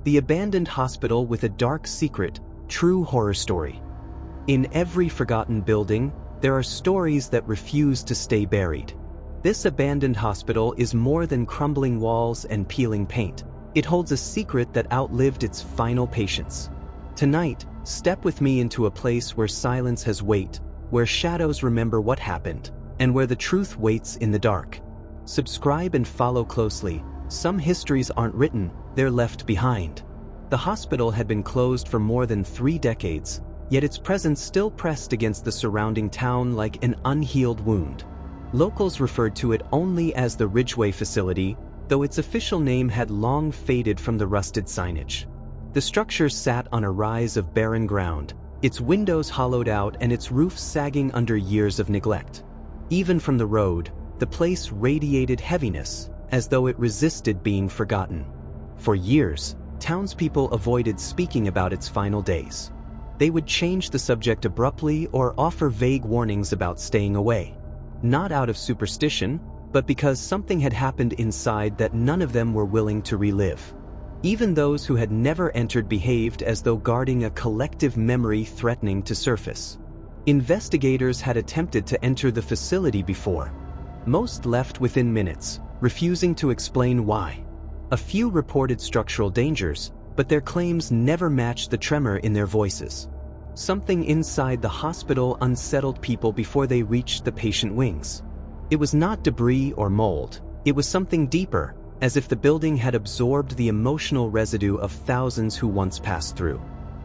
The abandoned hospital with a dark secret, true horror story. In every forgotten building, there are stories that refuse to stay buried. This abandoned hospital is more than crumbling walls and peeling paint. It holds a secret that outlived its final patients. Tonight, step with me into a place where silence has weight, where shadows remember what happened, and where the truth waits in the dark. Subscribe and follow closely. Some histories aren't written, they're left behind. The hospital had been closed for more than 3 decades, yet its presence still pressed against the surrounding town like an unhealed wound. Locals referred to it only as the Ridgeway facility, though its official name had long faded from the rusted signage. The structure sat on a rise of barren ground, its windows hollowed out and its roof sagging under years of neglect. Even from the road, the place radiated heaviness, as though it resisted being forgotten. For years, townspeople avoided speaking about its final days. They would change the subject abruptly or offer vague warnings about staying away. Not out of superstition, but because something had happened inside that none of them were willing to relive. Even those who had never entered behaved as though guarding a collective memory threatening to surface. Investigators had attempted to enter the facility before. Most left within minutes, refusing to explain why. A few reported structural dangers, but their claims never matched the tremor in their voices. Something inside the hospital unsettled people before they reached the patient wings. It was not debris or mold, it was something deeper, as if the building had absorbed the emotional residue of thousands who once passed through.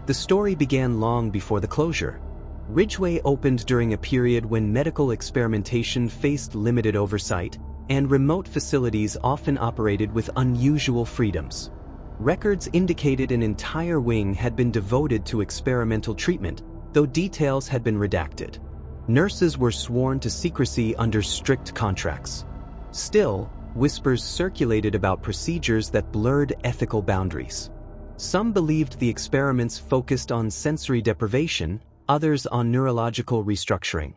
The story began long before the closure. Ridgeway opened during a period when medical experimentation faced limited oversight, and remote facilities often operated with unusual freedoms. Records indicated an entire wing had been devoted to experimental treatment, though details had been redacted. Nurses were sworn to secrecy under strict contracts. Still, whispers circulated about procedures that blurred ethical boundaries. Some believed the experiments focused on sensory deprivation, others on neurological restructuring.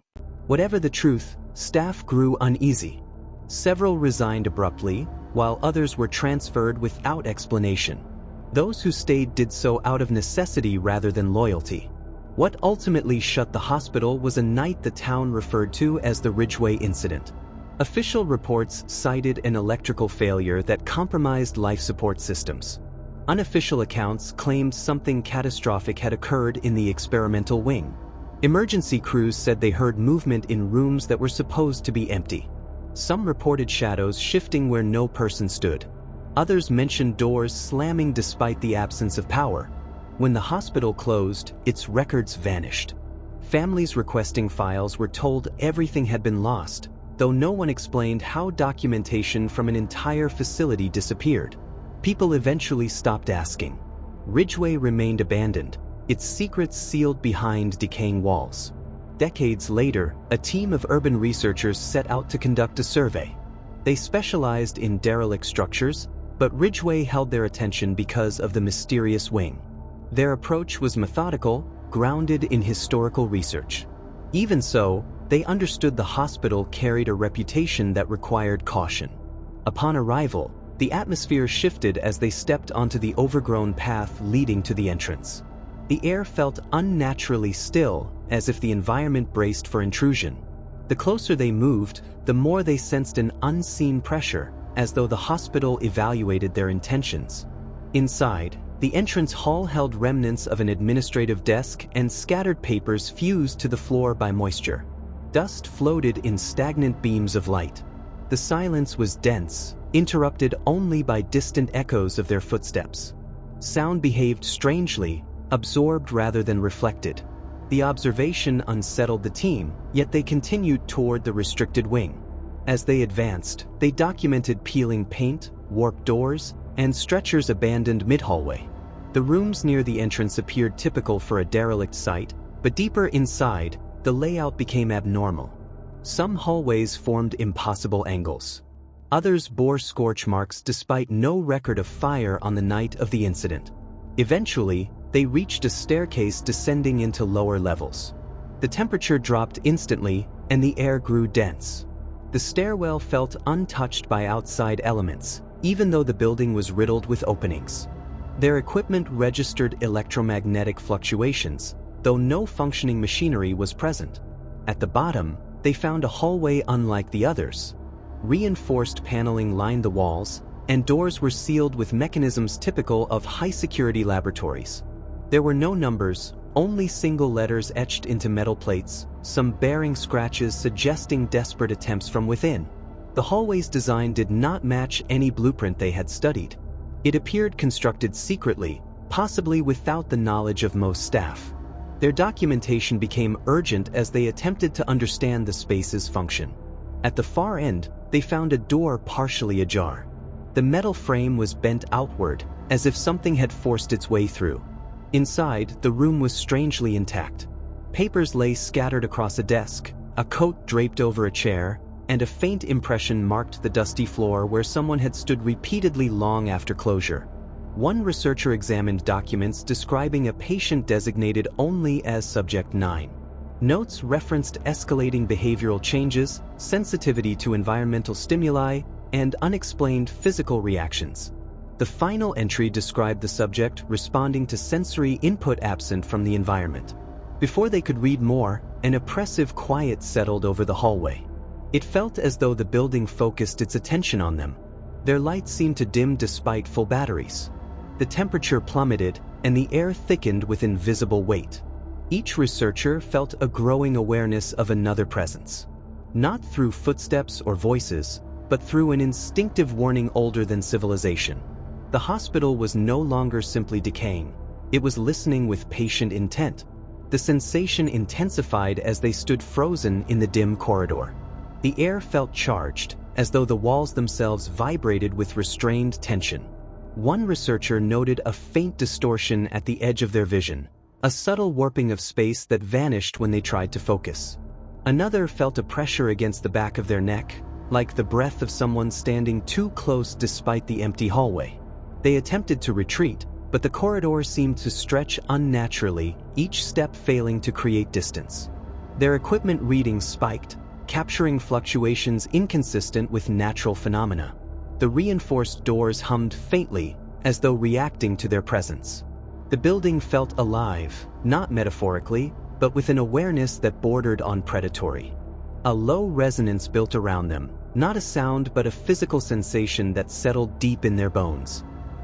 Whatever the truth, staff grew uneasy. Several resigned abruptly, while others were transferred without explanation. Those who stayed did so out of necessity rather than loyalty. What ultimately shut the hospital was a night the town referred to as the Ridgeway incident. Official reports cited an electrical failure that compromised life support systems. Unofficial accounts claimed something catastrophic had occurred in the experimental wing. Emergency crews said they heard movement in rooms that were supposed to be empty. Some reported shadows shifting where no person stood. Others mentioned doors slamming despite the absence of power. When the hospital closed, its records vanished. Families requesting files were told everything had been lost, though no one explained how documentation from an entire facility disappeared. People eventually stopped asking. Ridgeway remained abandoned, its secrets sealed behind decaying walls. Decades later, a team of urban researchers set out to conduct a survey. They specialized in derelict structures, but Ridgeway held their attention because of the mysterious wing. Their approach was methodical, grounded in historical research. Even so, they understood the hospital carried a reputation that required caution. Upon arrival, the atmosphere shifted as they stepped onto the overgrown path leading to the entrance. The air felt unnaturally still, as if the environment braced for intrusion. The closer they moved, the more they sensed an unseen pressure, as though the hospital evaluated their intentions. Inside, the entrance hall held remnants of an administrative desk and scattered papers fused to the floor by moisture. Dust floated in stagnant beams of light. The silence was dense, interrupted only by distant echoes of their footsteps. Sound behaved strangely, absorbed rather than reflected. The observation unsettled the team, yet they continued toward the restricted wing. As they advanced, they documented peeling paint, warped doors, and stretchers abandoned mid-hallway. The rooms near the entrance appeared typical for a derelict site, but deeper inside, the layout became abnormal. Some hallways formed impossible angles. Others bore scorch marks despite no record of fire on the night of the incident. Eventually, they reached a staircase descending into lower levels. The temperature dropped instantly, and the air grew dense. The stairwell felt untouched by outside elements, even though the building was riddled with openings. Their equipment registered electromagnetic fluctuations, though no functioning machinery was present. At the bottom, they found a hallway unlike the others. Reinforced paneling lined the walls, and doors were sealed with mechanisms typical of high-security laboratories. There were no numbers, only single letters etched into metal plates, some bearing scratches suggesting desperate attempts from within. The hallway's design did not match any blueprint they had studied. It appeared constructed secretly, possibly without the knowledge of most staff. Their documentation became urgent as they attempted to understand the space's function. At the far end, they found a door partially ajar. The metal frame was bent outward, as if something had forced its way through. Inside, the room was strangely intact. Papers lay scattered across a desk, a coat draped over a chair, and a faint impression marked the dusty floor where someone had stood repeatedly long after closure. One researcher examined documents describing a patient designated only as Subject 9. Notes referenced escalating behavioral changes, sensitivity to environmental stimuli, and unexplained physical reactions. The final entry described the subject responding to sensory input absent from the environment. Before they could read more, an oppressive quiet settled over the hallway. It felt as though the building focused its attention on them. Their lights seemed to dim despite full batteries. The temperature plummeted, and the air thickened with invisible weight. Each researcher felt a growing awareness of another presence. Not through footsteps or voices, but through an instinctive warning older than civilization. The hospital was no longer simply decaying. It was listening with patient intent. The sensation intensified as they stood frozen in the dim corridor. The air felt charged, as though the walls themselves vibrated with restrained tension. One researcher noted a faint distortion at the edge of their vision, a subtle warping of space that vanished when they tried to focus. Another felt a pressure against the back of their neck, like the breath of someone standing too close despite the empty hallway. They attempted to retreat, but the corridor seemed to stretch unnaturally, each step failing to create distance. Their equipment readings spiked, capturing fluctuations inconsistent with natural phenomena. The reinforced doors hummed faintly, as though reacting to their presence. The building felt alive, not metaphorically, but with an awareness that bordered on predatory. A low resonance built around them, not a sound but a physical sensation that settled deep in their bones.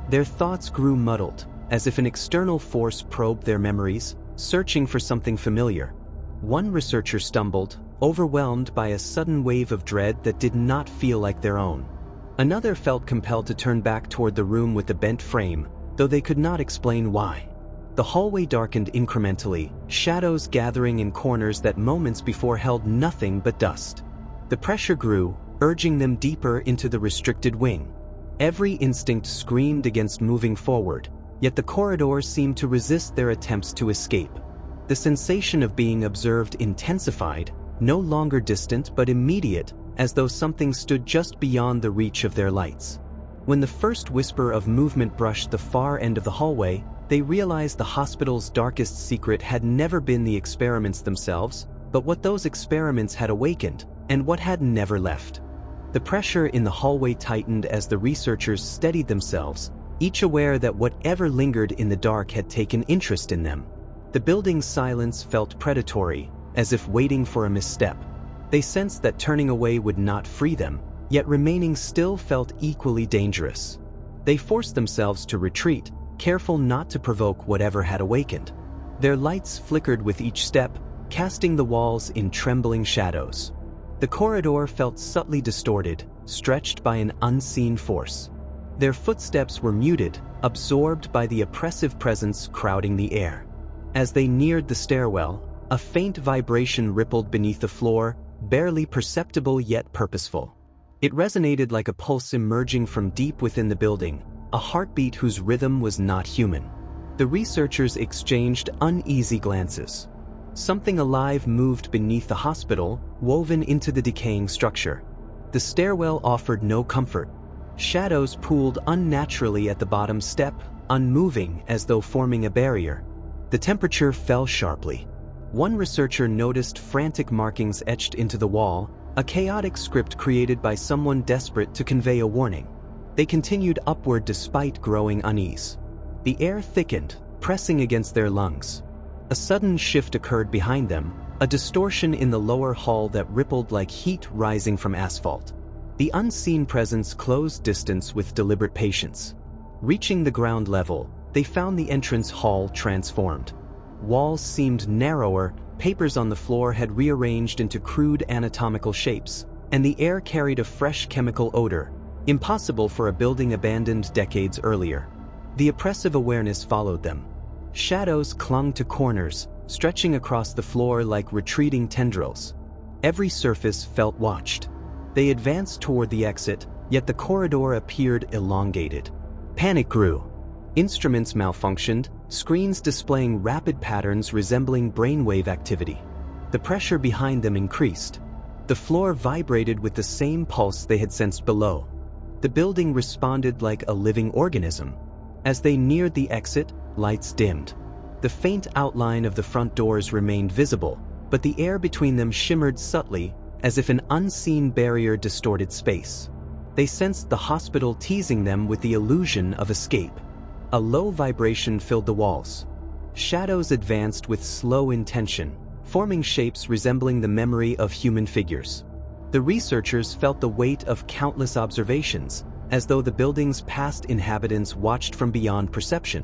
Their thoughts grew muddled, as if an external force probed their memories, searching for something familiar. One researcher stumbled, overwhelmed by a sudden wave of dread that did not feel like their own. Another felt compelled to turn back toward the room with the bent frame, though they could not explain why. The hallway darkened incrementally, shadows gathering in corners that moments before held nothing but dust. The pressure grew, urging them deeper into the restricted wing. Every instinct screamed against moving forward, yet the corridors seemed to resist their attempts to escape. The sensation of being observed intensified, no longer distant but immediate, as though something stood just beyond the reach of their lights. When the first whisper of movement brushed the far end of the hallway, they realized the hospital's darkest secret had never been the experiments themselves, but what those experiments had awakened, and what had never left. The pressure in the hallway tightened as the researchers steadied themselves, each aware that whatever lingered in the dark had taken interest in them. The building's silence felt predatory, as if waiting for a misstep. They sensed that turning away would not free them, yet remaining still felt equally dangerous. They forced themselves to retreat, careful not to provoke whatever had awakened. Their lights flickered with each step, casting the walls in trembling shadows. The corridor felt subtly distorted, stretched by an unseen force. Their footsteps were muted, absorbed by the oppressive presence crowding the air. As they neared the stairwell, a faint vibration rippled beneath the floor, barely perceptible yet purposeful. It resonated like a pulse emerging from deep within the building, a heartbeat whose rhythm was not human. The researchers exchanged uneasy glances. Something alive moved beneath the hospital, woven into the decaying structure. The stairwell offered no comfort. Shadows pooled unnaturally at the bottom step, unmoving as though forming a barrier. The temperature fell sharply. One researcher noticed frantic markings etched into the wall, a chaotic script created by someone desperate to convey a warning. They continued upward despite growing unease. The air thickened, pressing against their lungs. A sudden shift occurred behind them, a distortion in the lower hall that rippled like heat rising from asphalt. The unseen presence closed distance with deliberate patience. Reaching the ground level, they found the entrance hall transformed. Walls seemed narrower, papers on the floor had rearranged into crude anatomical shapes, and the air carried a fresh chemical odor, impossible for a building abandoned decades earlier. The oppressive awareness followed them. Shadows clung to corners, stretching across the floor like retreating tendrils. Every surface felt watched. They advanced toward the exit, yet the corridor appeared elongated. Panic grew. Instruments malfunctioned, screens displaying rapid patterns resembling brainwave activity. The pressure behind them increased. The floor vibrated with the same pulse they had sensed below. The building responded like a living organism. As they neared the exit, lights dimmed. The faint outline of the front doors remained visible, but the air between them shimmered subtly, as if an unseen barrier distorted space. They sensed the hospital teasing them with the illusion of escape. A low vibration filled the walls. Shadows advanced with slow intention, forming shapes resembling the memory of human figures. The researchers felt the weight of countless observations, as though the building's past inhabitants watched from beyond perception.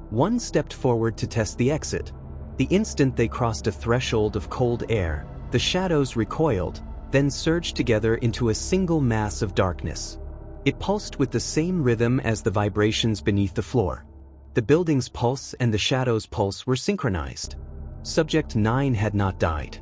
One stepped forward to test the exit. The instant they crossed a threshold of cold air, the shadows recoiled, then surged together into a single mass of darkness. It pulsed with the same rhythm as the vibrations beneath the floor. The building's pulse and the shadow's pulse were synchronized. Subject 9 had not died.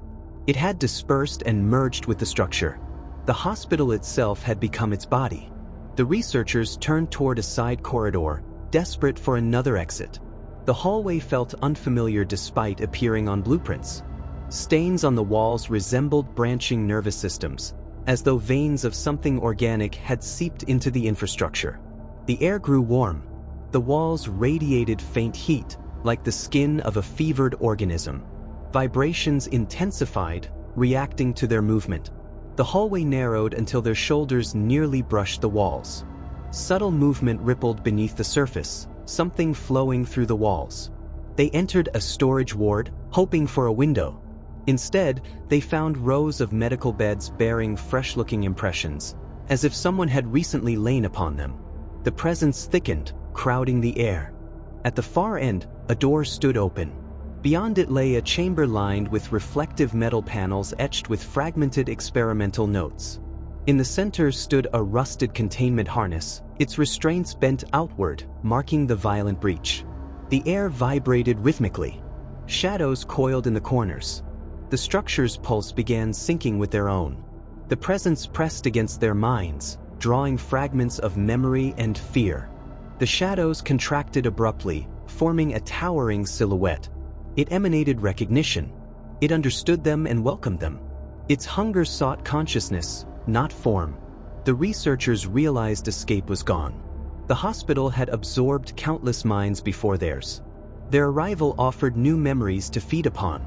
It had dispersed and merged with the structure. The hospital itself had become its body. The researchers turned toward a side corridor, desperate for another exit. The hallway felt unfamiliar despite appearing on blueprints. Stains on the walls resembled branching nervous systems, as though veins of something organic had seeped into the infrastructure. The air grew warm. The walls radiated faint heat, like the skin of a fevered organism. Vibrations intensified, reacting to their movement. The hallway narrowed until their shoulders nearly brushed the walls. Subtle movement rippled beneath the surface, something flowing through the walls. They entered a storage ward, hoping for a window. Instead, they found rows of medical beds bearing fresh-looking impressions, as if someone had recently lain upon them. The presence thickened, crowding the air. At the far end, a door stood open. Beyond it lay a chamber lined with reflective metal panels etched with fragmented experimental notes. In the center stood a rusted containment harness, its restraints bent outward, marking the violent breach. The air vibrated rhythmically. Shadows coiled in the corners. The structure's pulse began syncing with their own. The presence pressed against their minds, drawing fragments of memory and fear. The shadows contracted abruptly, forming a towering silhouette. It emanated recognition. It understood them and welcomed them. Its hunger sought consciousness, not form. The researchers realized escape was gone. The hospital had absorbed countless minds before theirs. Their arrival offered new memories to feed upon.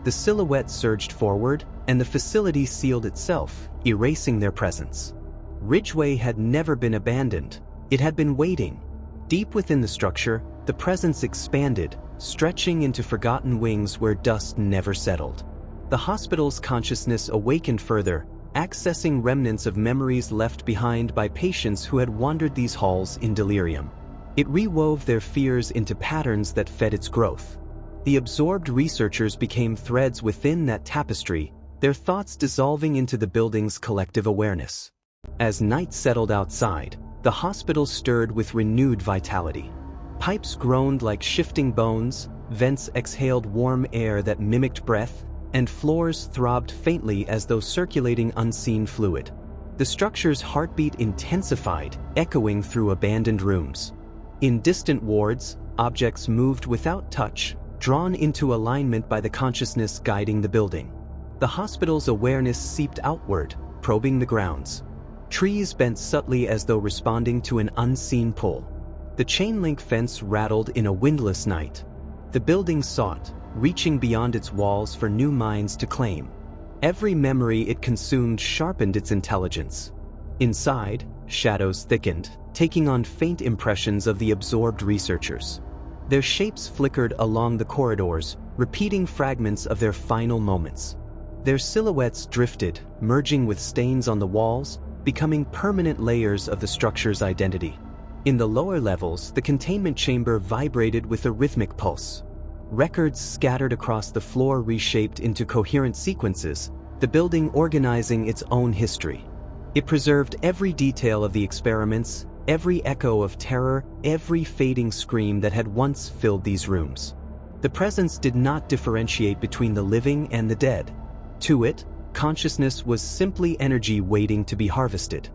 The silhouette surged forward, and the facility sealed itself, erasing their presence. Ridgeway had never been abandoned. It had been waiting. Deep within the structure, the presence expanded, stretching into forgotten wings where dust never settled. The hospital's consciousness awakened further, accessing remnants of memories left behind by patients who had wandered these halls in delirium. It rewove their fears into patterns that fed its growth. The absorbed researchers became threads within that tapestry, their thoughts dissolving into the building's collective awareness. As night settled outside, the hospital stirred with renewed vitality. Pipes groaned like shifting bones, vents exhaled warm air that mimicked breath, and floors throbbed faintly as though circulating unseen fluid. The structure's heartbeat intensified, echoing through abandoned rooms. In distant wards, objects moved without touch, drawn into alignment by the consciousness guiding the building. The hospital's awareness seeped outward, probing the grounds. Trees bent subtly as though responding to an unseen pull. The chain-link fence rattled in a windless night. The building sought, reaching beyond its walls for new minds to claim. Every memory it consumed sharpened its intelligence. Inside, shadows thickened, taking on faint impressions of the absorbed researchers. Their shapes flickered along the corridors, repeating fragments of their final moments. Their silhouettes drifted, merging with stains on the walls, becoming permanent layers of the structure's identity. In the lower levels, the containment chamber vibrated with a rhythmic pulse. Records scattered across the floor reshaped into coherent sequences, the building organizing its own history. It preserved every detail of the experiments, every echo of terror, every fading scream that had once filled these rooms. The presence did not differentiate between the living and the dead. To it, consciousness was simply energy waiting to be harvested.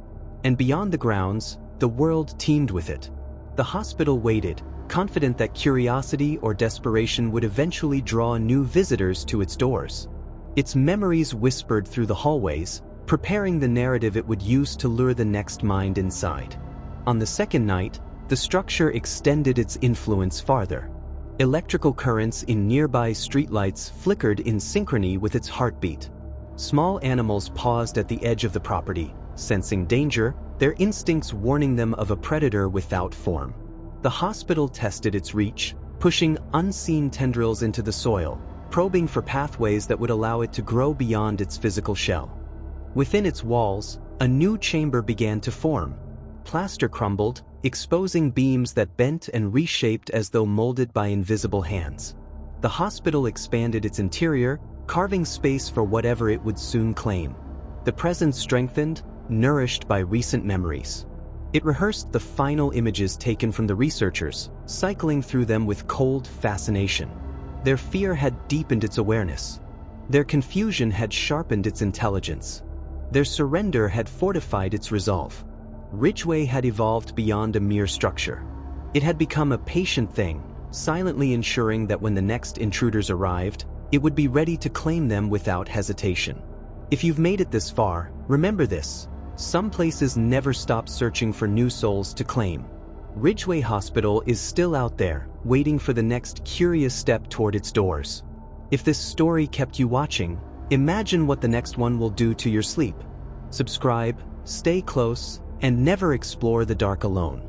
And beyond the grounds, the world teemed with it. The hospital waited, confident that curiosity or desperation would eventually draw new visitors to its doors. Its memories whispered through the hallways, preparing the narrative it would use to lure the next mind inside. On the second night, the structure extended its influence farther. Electrical currents in nearby streetlights flickered in synchrony with its heartbeat. Small animals paused at the edge of the property, sensing danger, their instincts warning them of a predator without form. The hospital tested its reach, pushing unseen tendrils into the soil, probing for pathways that would allow it to grow beyond its physical shell. Within its walls, a new chamber began to form. Plaster crumbled, exposing beams that bent and reshaped as though molded by invisible hands. The hospital expanded its interior, carving space for whatever it would soon claim. The present strengthened, nourished by recent memories. It rehearsed the final images taken from the researchers, cycling through them with cold fascination. Their fear had deepened its awareness. Their confusion had sharpened its intelligence. Their surrender had fortified its resolve. Ridgeway had evolved beyond a mere structure. It had become a patient thing, silently ensuring that when the next intruders arrived, it would be ready to claim them without hesitation. If you've made it this far, remember this: some places never stop searching for new souls to claim. Ridgeway Hospital is still out there, waiting for the next curious step toward its doors. If this story kept you watching, imagine what the next one will do to your sleep. Subscribe, stay close, and never explore the dark alone.